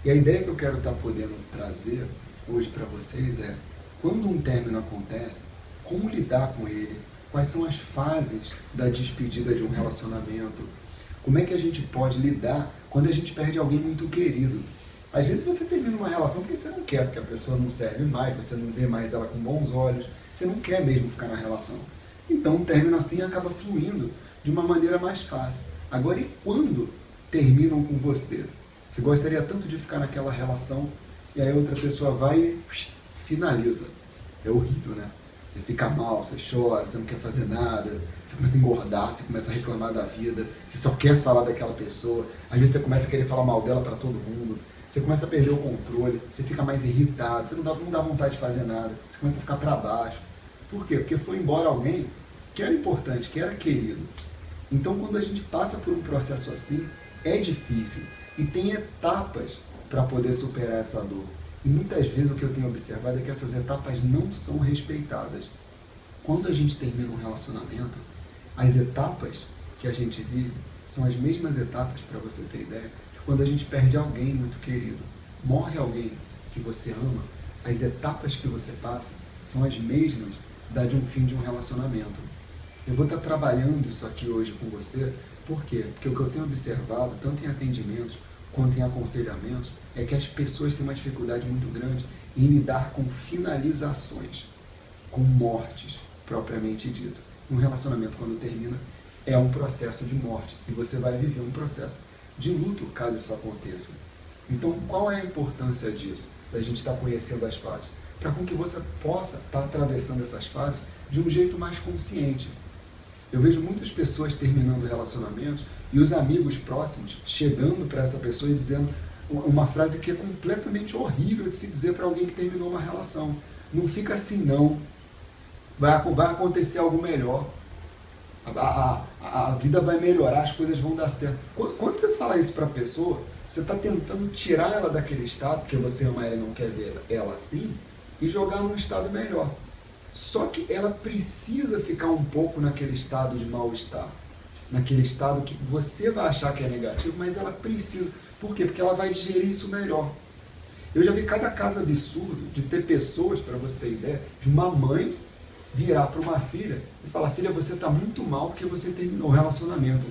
E a ideia que eu quero estar podendo trazer hoje para vocês é, quando um término acontece, como lidar com ele, quais são as fases da despedida de um relacionamento, como é que a gente pode lidar quando a gente perde alguém muito querido. Às vezes você termina uma relação porque você não quer, porque a pessoa não serve mais, você não vê mais ela com bons olhos, você não quer mesmo ficar na relação. Então um término assim acaba fluindo de uma maneira mais fácil. Agora, e quando terminam com você? Você gostaria tanto de ficar naquela relação e aí a outra pessoa vai e finaliza. É horrível, né? Você fica mal, você chora, você não quer fazer nada, você começa a engordar, você começa a reclamar da vida, você só quer falar daquela pessoa, às vezes você começa a querer falar mal dela para todo mundo, você começa a perder o controle, você fica mais irritado, você não dá vontade de fazer nada, você começa a ficar para baixo. Por quê? Porque foi embora alguém que era importante, que era querido. Então, quando a gente passa por um processo assim, é difícil e tem etapas para poder superar essa dor. E muitas vezes o que eu tenho observado é que essas etapas não são respeitadas. Quando a gente termina um relacionamento, as etapas que a gente vive são as mesmas etapas, para você ter ideia, de quando a gente perde alguém muito querido. Morre alguém que você ama, as etapas que você passa são as mesmas da de um fim de um relacionamento. Eu vou estar trabalhando isso aqui hoje com você, por quê? Porque o que eu tenho observado, tanto em atendimentos quanto em aconselhamentos, é que as pessoas têm uma dificuldade muito grande em lidar com finalizações, com mortes, propriamente dito. Um relacionamento, quando termina, é um processo de morte, e você vai viver um processo de luto, caso isso aconteça. Então, qual é a importância disso? Da gente estar conhecendo as fases? Para com que você possa estar atravessando essas fases de um jeito mais consciente. Eu vejo muitas pessoas terminando relacionamentos e os amigos próximos chegando para essa pessoa e dizendo uma frase que é completamente horrível de se dizer para alguém que terminou uma relação. Não fica assim não, vai acontecer algo melhor, a vida vai melhorar, as coisas vão dar certo. Quando você fala isso para a pessoa, você está tentando tirar ela daquele estado, porque você ama ela e não quer ver ela assim, e jogar num estado melhor. Só que ela precisa ficar um pouco naquele estado de mal-estar, naquele estado que você vai achar que é negativo, mas ela precisa. Por quê? Porque ela vai digerir isso melhor. Eu já vi cada caso absurdo de ter pessoas, para você ter ideia, de uma mãe virar para uma filha e falar: filha, você está muito mal porque você terminou o relacionamento.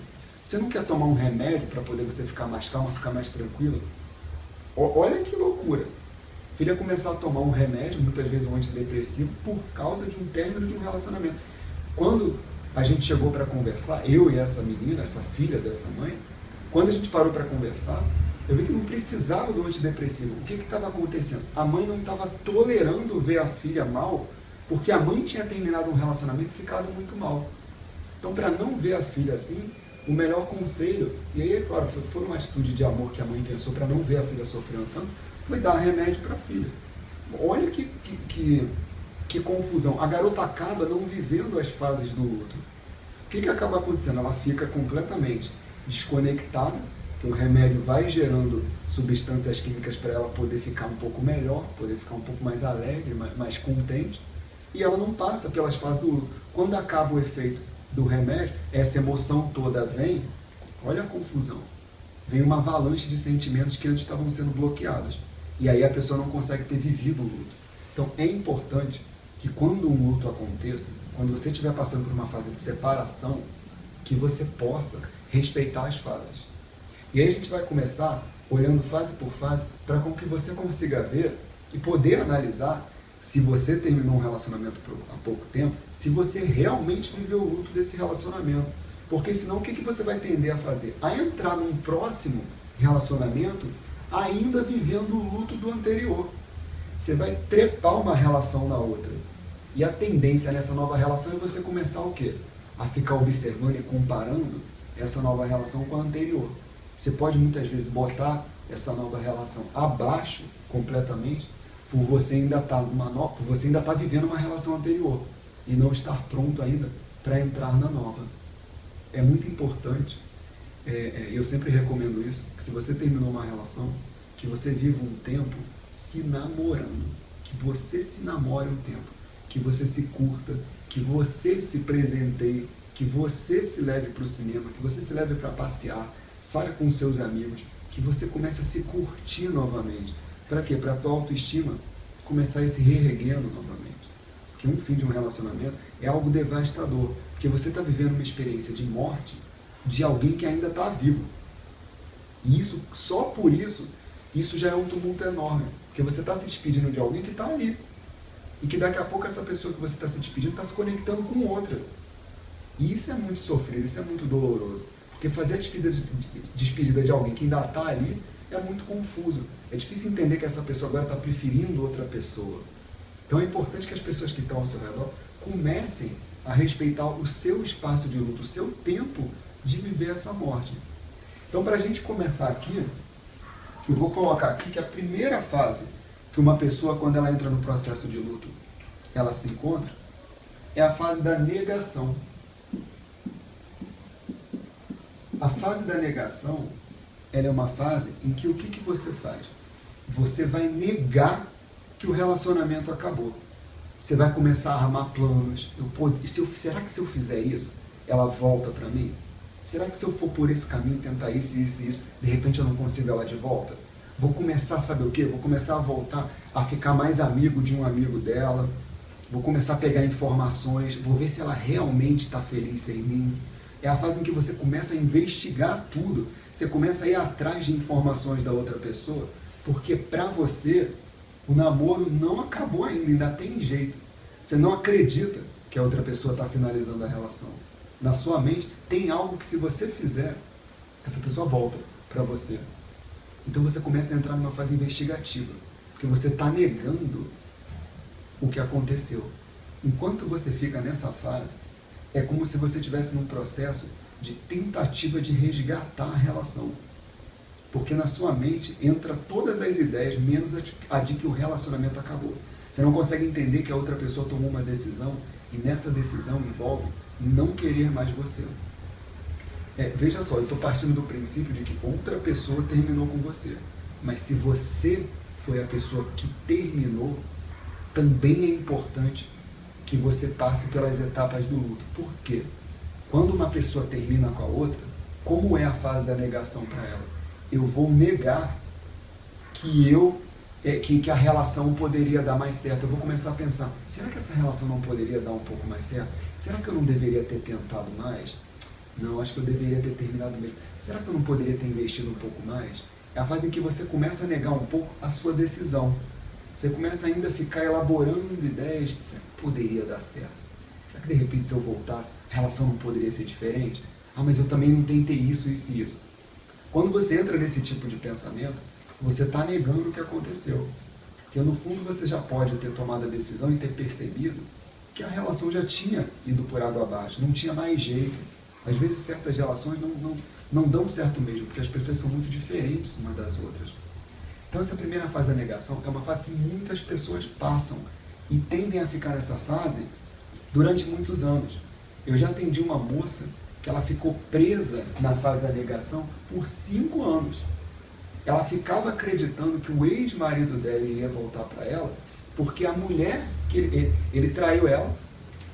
Você não quer tomar um remédio para poder você ficar mais calma, ficar mais tranquila? Olha que loucura. A filha começar a tomar um remédio, muitas vezes um antidepressivo, por causa de um término de um relacionamento. Quando a gente chegou para conversar, eu e essa menina, essa filha dessa mãe, quando a gente parou para conversar, eu vi que não precisava do antidepressivo. O que estava acontecendo? A mãe não estava tolerando ver a filha mal, porque a mãe tinha terminado um relacionamento e ficado muito mal. Então, para não ver a filha assim, o melhor conselho, e aí, é claro, foi uma atitude de amor que a mãe pensou para não ver a filha sofrendo tanto, foi dar remédio para a filha. Olha que confusão. A garota acaba não vivendo as fases do luto. O que acaba acontecendo? Ela fica completamente desconectada, que o remédio vai gerando substâncias químicas para ela poder ficar um pouco melhor, poder ficar um pouco mais alegre, mais contente, e ela não passa pelas fases do luto. Quando acaba o efeito do remédio, essa emoção toda vem, olha a confusão, vem uma avalanche de sentimentos que antes estavam sendo bloqueados, e aí a pessoa não consegue ter vivido o luto. Então é importante que quando um luto aconteça, quando você estiver passando por uma fase de separação, que você possa respeitar as fases. E aí a gente vai começar olhando fase por fase para com que você consiga ver e poder analisar se você terminou um relacionamento há pouco tempo, se você realmente viveu o luto desse relacionamento. Porque senão o que você vai tender a fazer? A entrar num próximo relacionamento ainda vivendo o luto do anterior. Você vai trepar uma relação na outra. E a tendência nessa nova relação é você começar o quê? A ficar observando e comparando essa nova relação com a anterior. Você pode muitas vezes botar essa nova relação abaixo completamente por você ainda estar vivendo uma relação anterior e não estar pronto ainda para entrar na nova. É muito importante, eu sempre recomendo isso, que se você terminou uma relação, que você viva um tempo se namorando, que você se namore um tempo, que você se curta, que você se presenteie, que você se leve para o cinema, que você se leve para passear, saia com seus amigos, que você comece a se curtir novamente. Para quê? Para a tua autoestima começar a ir se reerguendo novamente. Porque um fim de um relacionamento é algo devastador, porque você está vivendo uma experiência de morte de alguém que ainda está vivo. E isso, só por isso, isso já é um tumulto enorme, porque você está se despedindo de alguém que está ali. E que daqui a pouco essa pessoa que você está se despedindo está se conectando com outra. E isso é muito sofrido, isso é muito doloroso. Porque fazer a despedida de alguém que ainda está ali é muito confuso. É difícil entender que essa pessoa agora está preferindo outra pessoa. Então é importante que as pessoas que estão ao seu redor comecem a respeitar o seu espaço de luto, o seu tempo de viver essa morte. Então, para a gente começar aqui, eu vou colocar aqui que a primeira fase que uma pessoa, quando ela entra no processo de luto, ela se encontra, é a fase da negação. A fase da negação, ela é uma fase em que o que você faz? Você vai negar que o relacionamento acabou. Você vai começar a armar planos. Será que se eu fizer isso, ela volta para mim? Será que se eu for por esse caminho, tentar isso, isso e isso, de repente eu não consigo ela de volta? Vou começar, sabe o quê? Vou começar a voltar a ficar mais amigo de um amigo dela. Vou começar a pegar informações. Vou ver se ela realmente está feliz sem mim. É a fase em que você começa a investigar tudo. Você começa a ir atrás de informações da outra pessoa. Porque para você, o namoro não acabou ainda tem jeito. Você não acredita que a outra pessoa está finalizando a relação. Na sua mente, tem algo que se você fizer, essa pessoa volta para você. Então você começa a entrar numa fase investigativa, porque você está negando o que aconteceu. Enquanto você fica nessa fase, é como se você estivesse num processo de tentativa de resgatar a relação. Porque na sua mente entra todas as ideias, menos a de que o relacionamento acabou. Você não consegue entender que a outra pessoa tomou uma decisão, e nessa decisão envolve não querer mais você. Veja só, eu estou partindo do princípio de que outra pessoa terminou com você. Mas se você foi a pessoa que terminou, também é importante que você passe pelas etapas do luto. Por quê? Quando uma pessoa termina com a outra, como é a fase da negação para ela? Eu vou negar que a relação poderia dar mais certo. Eu vou começar a pensar, será que essa relação não poderia dar um pouco mais certo? Será que eu não deveria ter tentado mais? Não, acho que eu deveria ter terminado mesmo. Será que eu não poderia ter investido um pouco mais? É a fase em que você começa a negar um pouco a sua decisão. Você começa ainda a ficar elaborando ideias. Será que poderia dar certo? Será que de repente se eu voltasse, a relação não poderia ser diferente? Ah, mas eu também não tentei isso, isso e isso. Quando você entra nesse tipo de pensamento, você está negando o que aconteceu. Porque no fundo você já pode ter tomado a decisão e ter percebido que a relação já tinha ido por água abaixo, não tinha mais jeito. Às vezes certas relações não dão certo mesmo, porque as pessoas são muito diferentes umas das outras. Então essa primeira fase da negação é uma fase que muitas pessoas passam e tendem a ficar nessa fase durante muitos anos. Eu já atendi uma moça que ela ficou presa na fase da negação por 5 anos. Ela ficava acreditando que o ex-marido dela iria voltar para ela, porque a mulher, ele traiu ela,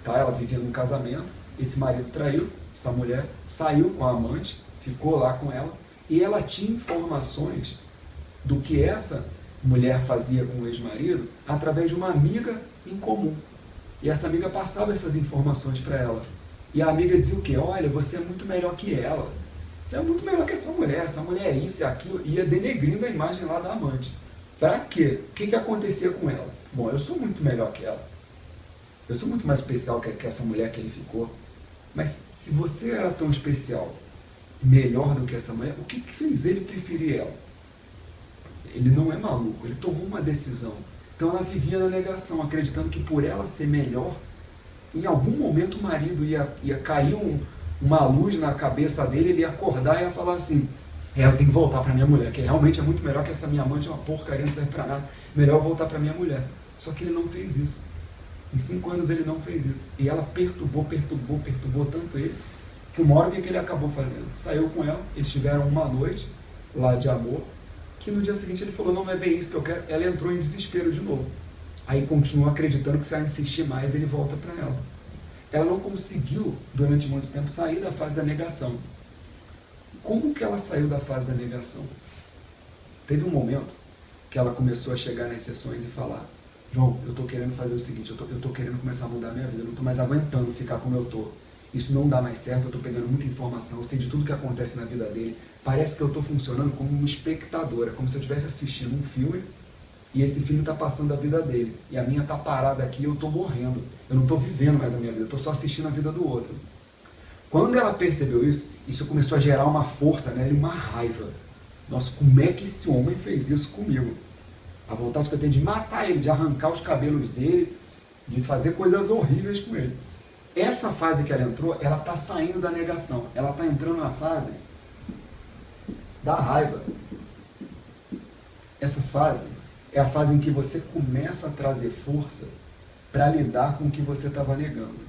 tá? Ela vivia num casamento, esse marido traiu, essa mulher saiu com a amante, ficou lá com ela, e ela tinha informações do que essa mulher fazia com o ex-marido através de uma amiga em comum. E essa amiga passava essas informações para ela. E a amiga dizia o quê? Olha, você é muito melhor que ela. Você é muito melhor que essa mulher é isso e aquilo. Ia denegrindo a imagem lá da amante. Para quê? O que acontecia com ela? Bom, eu sou muito melhor que ela. Eu sou muito mais especial que essa mulher que ele ficou. Mas se você era tão especial, melhor do que essa mulher, o que fez ele preferir ela? Ele não é maluco, ele tomou uma decisão. Então ela vivia na negação, acreditando que por ela ser melhor, em algum momento o marido ia cair uma luz na cabeça dele, ele ia acordar e ia falar assim, eu tenho que voltar para minha mulher, que realmente é muito melhor que essa minha amante, é uma porcaria, não serve para nada, melhor eu voltar para minha mulher. Só que ele não fez isso. Em 5 anos ele não fez isso. E ela perturbou tanto ele, que uma hora o que ele acabou fazendo? Saiu com ela, eles tiveram uma noite lá de amor, que no dia seguinte ele falou, não é bem isso que eu quero. Ela entrou em desespero de novo. Aí continuou acreditando que se ela insistir mais, ele volta para ela. Ela não conseguiu, durante muito tempo, sair da fase da negação. Como que ela saiu da fase da negação? Teve um momento que ela começou a chegar nas sessões e falar: João, eu estou querendo fazer o seguinte, eu estou querendo começar a mudar a minha vida, eu não estou mais aguentando ficar como eu estou. Isso não dá mais certo, eu estou pegando muita informação, eu sei de tudo que acontece na vida dele. Parece que eu estou funcionando como uma espectadora, como se eu estivesse assistindo um filme e esse filme está passando a vida dele. E a minha está parada aqui e eu estou morrendo. Eu não estou vivendo mais a minha vida, eu estou só assistindo a vida do outro. Quando ela percebeu isso, isso começou a gerar uma força nela e uma raiva. Nossa, como é que esse homem fez isso comigo? A vontade que eu tenho de matar ele, de arrancar os cabelos dele, de fazer coisas horríveis com ele. Essa fase que ela entrou, ela está saindo da negação. Ela está entrando na fase da raiva. Essa fase é a fase em que você começa a trazer força para lidar com o que você estava negando.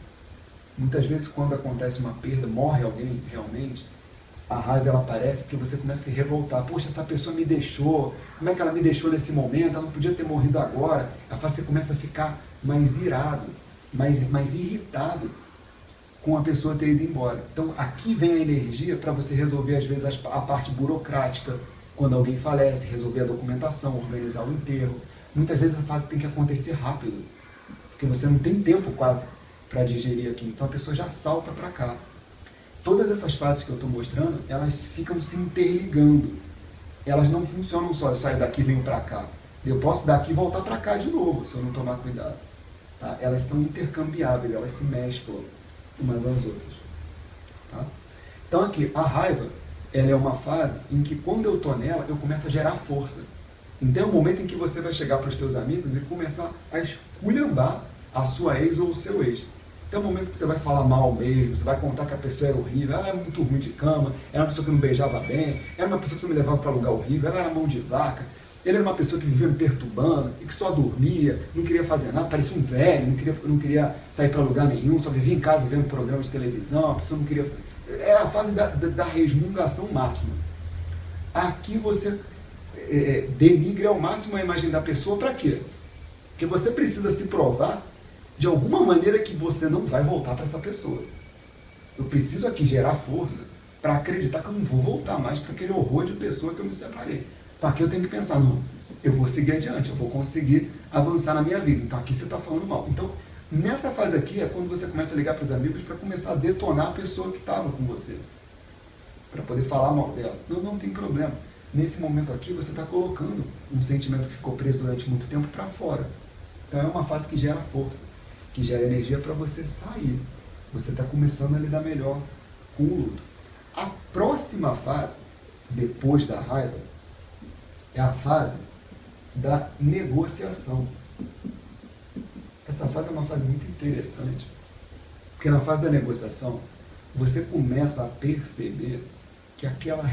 Muitas vezes, quando acontece uma perda, morre alguém realmente, a raiva ela aparece porque você começa a se revoltar. Poxa, essa pessoa me deixou, como é que ela me deixou nesse momento? Ela não podia ter morrido agora. Você começa a ficar mais irado, mais irritado com a pessoa ter ido embora. Então, aqui vem a energia para você resolver, às vezes, a parte burocrática, quando alguém falece, resolver a documentação, organizar o enterro. Muitas vezes a fase tem que acontecer rápido, porque você não tem tempo quase para digerir aqui. Então, a pessoa já salta para cá. Todas essas fases que eu estou mostrando, elas ficam se interligando. Elas não funcionam só, eu saio daqui e venho para cá. Eu posso daqui e voltar para cá de novo, se eu não tomar cuidado. Tá? Elas são intercambiáveis, elas se mesclam umas às outras. Tá? Então aqui, a raiva, ela é uma fase em que quando eu estou nela, eu começo a gerar força. Então é o momento em que você vai chegar para os teus amigos e começar a esculhambar a sua ex ou o seu ex. Então é o momento que você vai falar mal mesmo, você vai contar que a pessoa era horrível, ela era muito ruim de cama, era uma pessoa que não beijava bem, era uma pessoa que você me levava para lugar horrível, ela era mão de vaca, ele era uma pessoa que vivia me perturbando, e que só dormia, não queria fazer nada, parecia um velho, não queria sair para lugar nenhum, só vivia em casa vendo programas de televisão, a pessoa não queria... Era a fase da resmungação máxima. Aqui você denigra ao máximo a imagem da pessoa para quê? Porque você precisa se provar de alguma maneira que você não vai voltar para essa pessoa. Eu preciso aqui gerar força para acreditar que eu não vou voltar mais para aquele horror de pessoa que eu me separei. Então aqui eu tenho que pensar, não, eu vou seguir adiante, eu vou conseguir avançar na minha vida. Então aqui você está falando mal. Então nessa fase aqui é quando você começa a ligar para os amigos para começar a detonar a pessoa que estava com você. Para poder falar mal dela. Não tem problema. Nesse momento aqui você está colocando um sentimento que ficou preso durante muito tempo para fora. Então é uma fase que gera força, que gera energia para você sair. Você está começando a lidar melhor com o luto. A próxima fase, depois da raiva, é a fase da negociação. Essa fase é uma fase muito interessante, porque na fase da negociação, você começa a perceber que aquela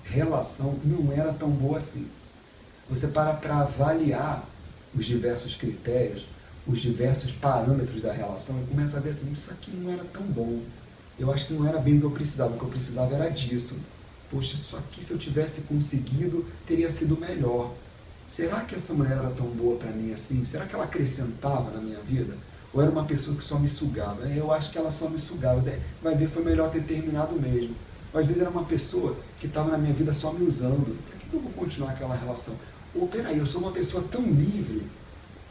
relação não era tão boa assim. Você para avaliar os diversos critérios, os diversos parâmetros da relação e começa a ver assim, isso aqui não era tão bom. Eu acho que não era bem o que eu precisava era disso. Poxa, isso aqui se eu tivesse conseguido, teria sido melhor. Será que essa mulher era tão boa para mim assim? Será que ela acrescentava na minha vida? Ou era uma pessoa que só me sugava? Eu acho que ela só me sugava. Vai ver, foi melhor ter terminado mesmo. Ou às vezes era uma pessoa que estava na minha vida só me usando. Por que eu vou continuar aquela relação? Ou peraí, eu sou uma pessoa tão livre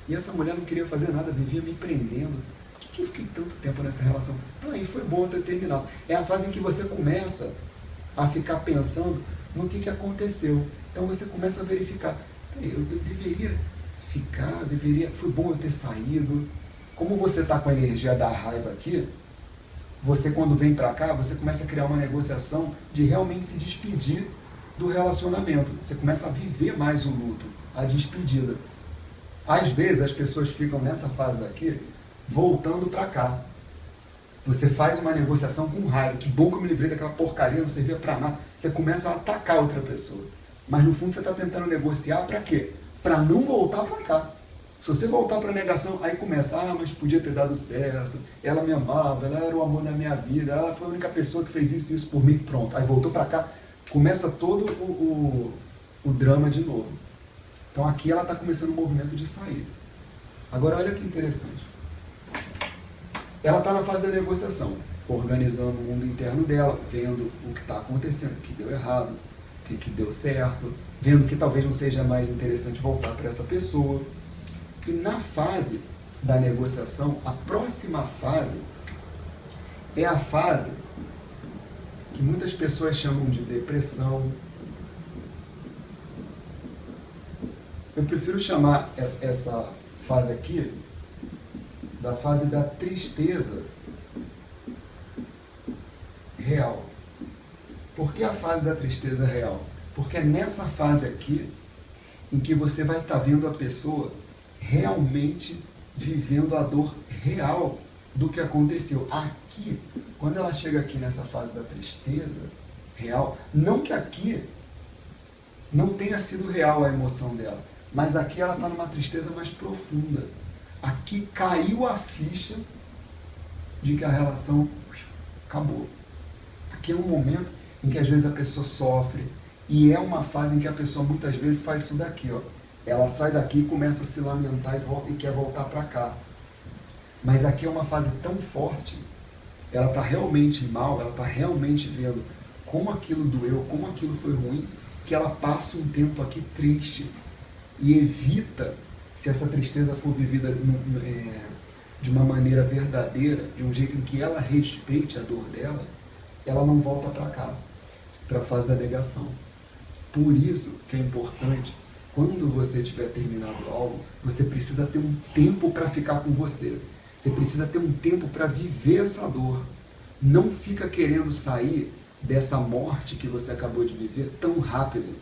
e essa mulher não queria fazer nada, vivia me prendendo. Por que eu fiquei tanto tempo nessa relação? Então aí foi bom ter terminado. É a fase em que você começa a ficar pensando no que aconteceu. Então você começa a verificar. Eu deveria ficar, foi bom eu ter saído. Como você está com a energia da raiva aqui, você quando vem para cá, você começa a criar uma negociação de realmente se despedir do relacionamento. Você começa a viver mais o luto, a despedida. Às vezes as pessoas ficam nessa fase daqui, voltando para cá. Você faz uma negociação com raiva. Que bom que eu me livrei daquela porcaria, não servia para nada. Você começa a atacar outra pessoa. Mas no fundo você está tentando negociar para quê? Para não voltar para cá. Se você voltar para a negação, aí começa, mas podia ter dado certo, ela me amava, ela era o amor da minha vida, ela foi a única pessoa que fez isso por mim, pronto. Aí voltou para cá, começa todo o drama de novo. Então aqui ela está começando um movimento de sair. Agora olha que interessante. Ela está na fase da negociação, organizando o mundo interno dela, vendo o que está acontecendo, o que deu errado, que deu certo, vendo que talvez não seja mais interessante voltar para essa pessoa. E na fase da negociação, a próxima fase é a fase que muitas pessoas chamam de depressão. Eu prefiro chamar essa fase aqui da fase da tristeza real. Por que a fase da tristeza real? Porque é nessa fase aqui em que você vai estar vendo a pessoa realmente vivendo a dor real do que aconteceu. Aqui, quando ela chega aqui nessa fase da tristeza real, não que aqui não tenha sido real a emoção dela, mas aqui ela está numa tristeza mais profunda. Aqui caiu a ficha de que a relação acabou. Aqui é um momento em que às vezes a pessoa sofre, e é uma fase em que a pessoa muitas vezes faz isso daqui, ó. Ela sai daqui e começa a se lamentar e quer voltar para cá. Mas aqui é uma fase tão forte, ela está realmente mal, ela está realmente vendo como aquilo doeu, como aquilo foi ruim, que ela passa um tempo aqui triste e evita, se essa tristeza for vivida de uma maneira verdadeira, de um jeito em que ela respeite a dor dela, ela não volta para cá, para a fase da negação. Por isso que é importante, quando você tiver terminado algo, você precisa ter um tempo para ficar com você. Você precisa ter um tempo para viver essa dor. Não fica querendo sair dessa morte que você acabou de viver tão rápido,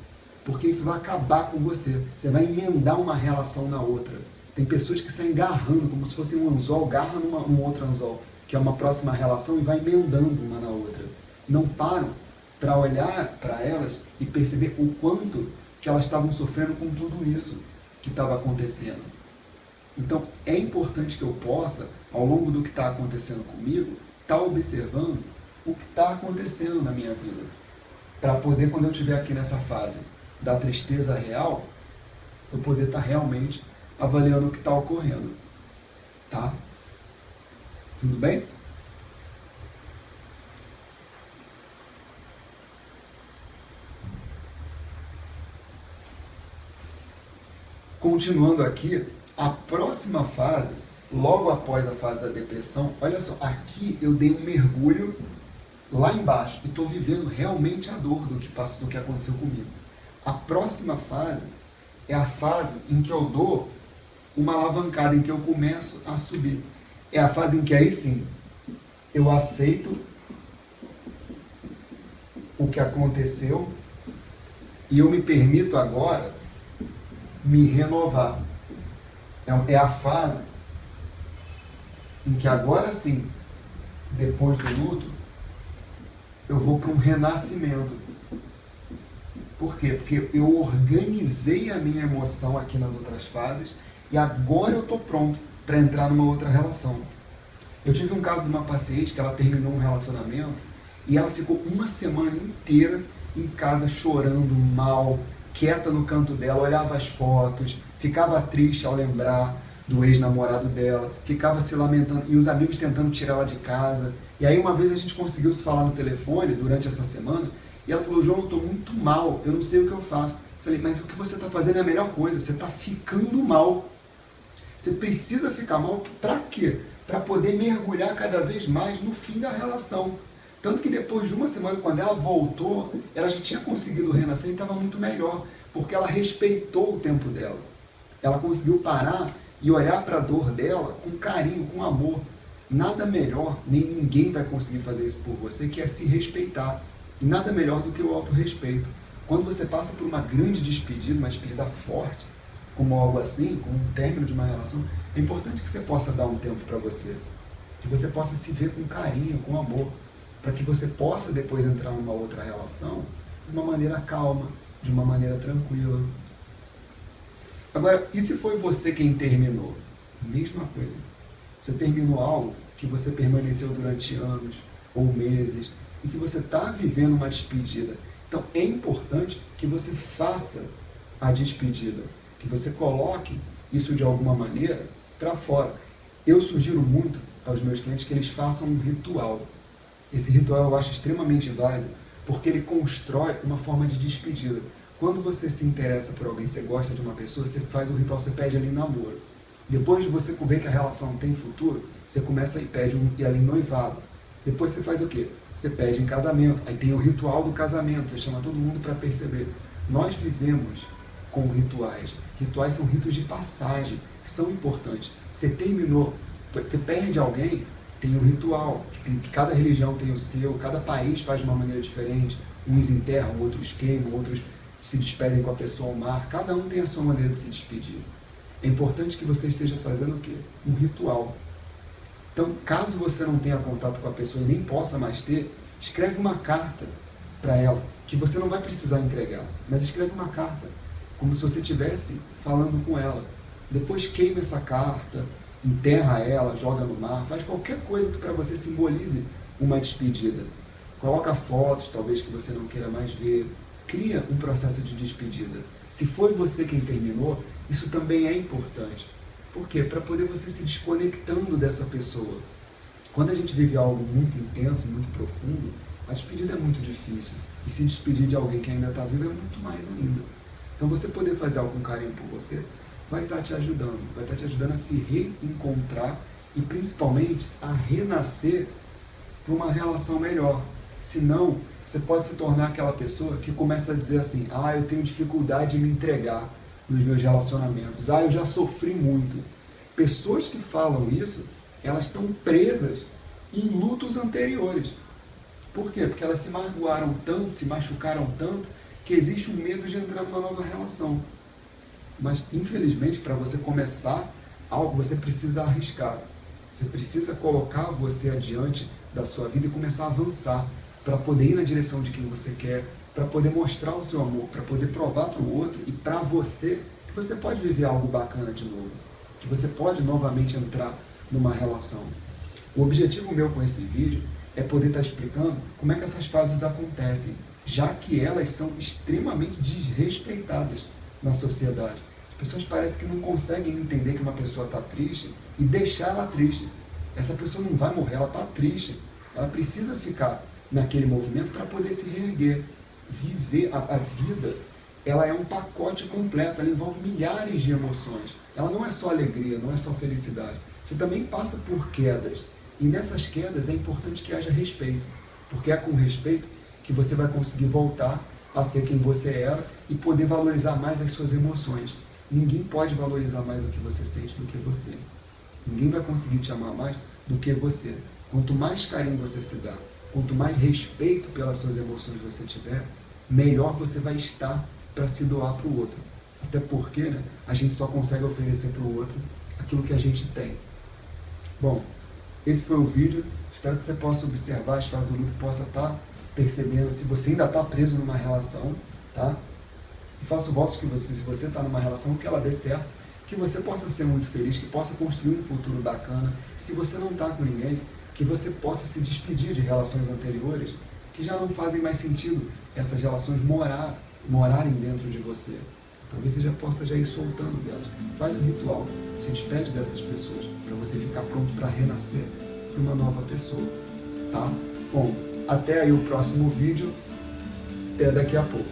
porque isso vai acabar com você. Você vai emendar uma relação na outra. Tem pessoas que saem garrando, como se fosse um anzol, garra num outro anzol, que é uma próxima relação, e vai emendando uma na outra. Não param para olhar para elas e perceber o quanto que elas estavam sofrendo com tudo isso que estava acontecendo. Então, é importante que eu possa, ao longo do que está acontecendo comigo, estar observando o que está acontecendo na minha vida, para poder, quando eu estiver aqui nessa fase da tristeza real, eu poder estar realmente avaliando o que está ocorrendo. Tá? Tudo bem? Continuando aqui, a próxima fase, logo após a fase da depressão, olha só, aqui eu dei um mergulho lá embaixo e estou vivendo realmente a dor do que aconteceu comigo. A próxima fase é a fase em que eu dou uma alavancada, em que eu começo a subir. É a fase em que aí sim, eu aceito o que aconteceu e eu me permito agora me renovar. É a fase em que agora sim, depois do luto, eu vou para um renascimento. Por quê? Porque eu organizei a minha emoção aqui nas outras fases e agora eu estou pronto para entrar numa outra relação. Eu tive um caso de uma paciente que ela terminou um relacionamento e ela ficou uma semana inteira em casa chorando mal, quieta no canto dela, olhava as fotos, ficava triste ao lembrar do ex-namorado dela, ficava se lamentando e os amigos tentando tirar ela de casa. E aí uma vez a gente conseguiu se falar no telefone durante essa semana e ela falou: João, eu estou muito mal, eu não sei o que eu faço. Eu falei: mas o que você está fazendo é a melhor coisa, você está ficando mal. Você precisa ficar mal para quê? Para poder mergulhar cada vez mais no fim da relação. Tanto que depois de uma semana, quando ela voltou, ela já tinha conseguido renascer e estava muito melhor, porque ela respeitou o tempo dela. Ela conseguiu parar e olhar para a dor dela com carinho, com amor. Nada melhor, nem ninguém vai conseguir fazer isso por você, que é se respeitar. E nada melhor do que o autorrespeito. Quando você passa por uma grande despedida, uma despedida forte, como algo assim, como um término de uma relação, é importante que você possa dar um tempo para você. Que você possa se ver com carinho, com amor, para que você possa depois entrar numa outra relação de uma maneira calma, de uma maneira tranquila. Agora, e se foi você quem terminou? Mesma coisa. Você terminou algo que você permaneceu durante anos ou meses e que você está vivendo uma despedida. Então, é importante que você faça a despedida, que você coloque isso de alguma maneira para fora. Eu sugiro muito aos meus clientes que eles façam um ritual. Esse ritual eu acho extremamente válido, porque ele constrói uma forma de despedida. Quando você se interessa por alguém, você gosta de uma pessoa, você faz o ritual, você pede ali namoro. Depois de você ver que a relação tem futuro, você começa e pede ali noivado. Depois você faz o quê? Você pede em casamento. Aí tem o ritual do casamento, você chama todo mundo para perceber. Nós vivemos com rituais. Rituais são ritos de passagem, que são importantes. Você terminou, você perde alguém, tem um ritual, que cada religião tem o seu, cada país faz de uma maneira diferente. Uns enterram, outros queimam, outros se despedem com a pessoa ao mar. Cada um tem a sua maneira de se despedir. É importante que você esteja fazendo o quê? Um ritual. Então, caso você não tenha contato com a pessoa e nem possa mais ter, escreve uma carta para ela, que você não vai precisar entregar, mas escreve uma carta, como se você estivesse falando com ela. Depois queima essa carta, enterra ela, joga no mar, faz qualquer coisa que para você simbolize uma despedida. Coloca fotos, talvez, que você não queira mais ver. Cria um processo de despedida. Se foi você quem terminou, isso também é importante. Por quê? Para poder você se desconectando dessa pessoa. Quando a gente vive algo muito intenso, muito profundo, a despedida é muito difícil. E se despedir de alguém que ainda está vivo é muito mais ainda. Então você poder fazer algo com carinho por você vai estar te ajudando. Vai estar te ajudando a se reencontrar e principalmente a renascer para uma relação melhor. Senão, você pode se tornar aquela pessoa que começa a dizer assim: eu tenho dificuldade em me entregar nos meus relacionamentos. Eu já sofri muito. Pessoas que falam isso, elas estão presas em lutos anteriores. Por quê? Porque elas se magoaram tanto, se machucaram tanto, que existe um medo de entrar numa nova relação. Mas, infelizmente, para você começar algo, você precisa arriscar. Você precisa colocar você adiante da sua vida e começar a avançar, para poder ir na direção de quem você quer, para poder mostrar o seu amor, para poder provar para o outro e para você que você pode viver algo bacana de novo, que você pode novamente entrar numa relação. O objetivo meu com esse vídeo é poder estar explicando como é que essas fases acontecem, já que elas são extremamente desrespeitadas na sociedade. As pessoas parecem que não conseguem entender que uma pessoa está triste e deixar ela triste. Essa pessoa não vai morrer, ela está triste. Ela precisa ficar naquele movimento para poder se reerguer. Viver a vida, ela é um pacote completo, ela envolve milhares de emoções. Ela não é só alegria, não é só felicidade. Você também passa por quedas. E nessas quedas é importante que haja respeito, porque é com respeito que você vai conseguir voltar a ser quem você era e poder valorizar mais as suas emoções. Ninguém pode valorizar mais o que você sente do que você. Ninguém vai conseguir te amar mais do que você. Quanto mais carinho você se dá, quanto mais respeito pelas suas emoções você tiver, melhor você vai estar para se doar para o outro. Até porque, né, a gente só consegue oferecer para o outro aquilo que a gente tem. Bom, esse foi o vídeo. Espero que você possa observar as fases do luto, possa estar percebendo se você ainda está preso numa relação, tá? E faço votos que você, se você está numa relação, que ela dê certo, que você possa ser muito feliz, que possa construir um futuro bacana. Se você não está com ninguém, que você possa se despedir de relações anteriores que já não fazem mais sentido, essas relações morarem dentro de você. Talvez você já possa já ir soltando delas. Faz um ritual, se despede dessas pessoas, para você ficar pronto para renascer para uma nova pessoa, tá? Bom, até aí o próximo vídeo, até daqui a pouco.